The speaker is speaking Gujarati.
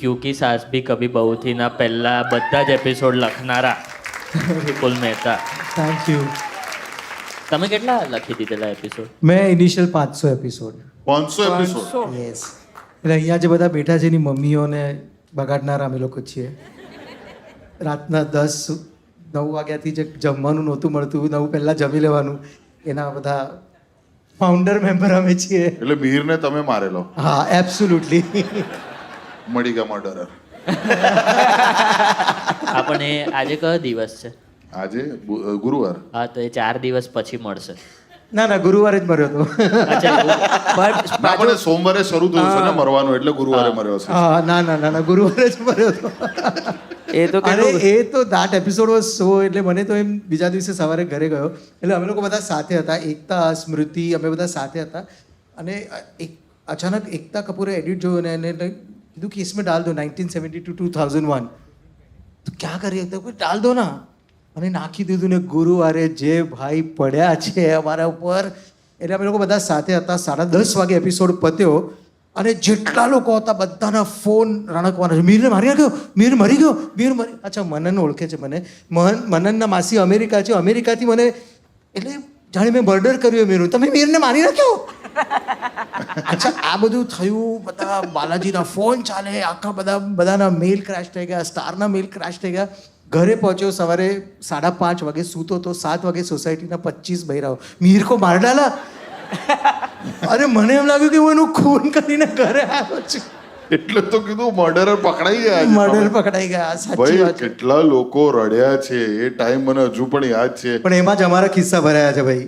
ક્યુકી સાસ ભી કભી બહુ થી ના પહેલા બધા જ એપિસોડ લખનારા વિપુલ મહેતા. Thank you. તમે કેટલા લખી દીધેલા એપિસોડ? મેં ઇનિશિયલ 500 એપિસોડ. 500 એપિસોડ. યસ. એટલે અહીંયા જે બધા બેઠા છે એની મમ્મીઓને બગાડનારા અમે લોકો છીએ. રાતના 9 વાગ્યાથી જે જમવાનું નહોતું મળતું, 9 પહેલાં જમી લેવાનું, એના બધા ફાઉન્ડર મેમ્બર અમે છીએ. એટલે મીરને તમે મારેલો. હા, એબ્સોલ્યુટલી. મળી ગયા મર્ડરર. આપણે આજે કયો દિવસ છે? આજે ગુરુવાર. હા, તો એ 4 દિવસ પછી મળશે. ના, ગુરુવારે જ મર્યો હતો. અચ્છા, ના પણ સોમવારે શરૂ થયું છે ને મરવાનું, એટલે ગુરુવારે મર્યો છે. હા, ના, ગુરુવારે જ મર્યો હતો. એ તો અરે એ તો that episode was so, એટલે મને તો એમ બીજા દિવસે સવારે ઘરે ગયો, એટલે અમે લોકો બધા સાથે હતા, એકતા, સ્મૃતિ, અમે બધા સાથે હતા, અને એક અચાનક એકતા કપૂરે એડિટ જોયો ને એને કીધું કે इसमें डाल दो 1972 to 2001. તો ક્યાં કરીએ? તો કોઈ डाल दो ના. અને નાખી દીધું ને ગુરુવારે જે ભાઈ પડ્યા છે અમારા ઉપર, એટલે અમે લોકો બધા સાથે હતા. 10:30 વાગે એપિસોડ પત્યો, અને જેટલા લોકો હતા બધાના ફોન રણકવાના. મીરને મારી નાખ્યો, મીર મરી ગયો, મીર મરી. અચ્છા, મનન ઓળખે છે મને. મનનના માસી અમેરિકા છે, અમેરિકાથી મને, એટલે જાણે મેં મર્ડર કર્યું મીરનું. તમે મીરને મારી નાખ્યો? અચ્છા, આ બધું થયું, બધા બાલાજીના ફોન ચાલે, આખા બધાના મેલ ક્રેશ થઈ ગયા, સ્ટારના મેલ ક્રેશ થઈ ગયા. ઘરે પહોંચ્યો સવારે 5:30 વાગે, સૂતો તો 7 વાગે સોસાયટીના 25 બૈરાઓ મીર કો માર ડાલા. અરે મને એમ લાગ્યું કે હું એનું ખૂન કરીને ઘરે આવ્યો છું. એટલે તો કીધું મર્ડરર પકડાઈ ગયા છે. મર્ડર પકડાઈ ગયા, સાચી ભાઈ વાત છે. કેટલા લોકો રડ્યા છે એ ટાઈમ મને હજુ પણ યાદ છે. પણ એમાં જ અમારા ખિસ્સા ભરાયા છે ભાઈ.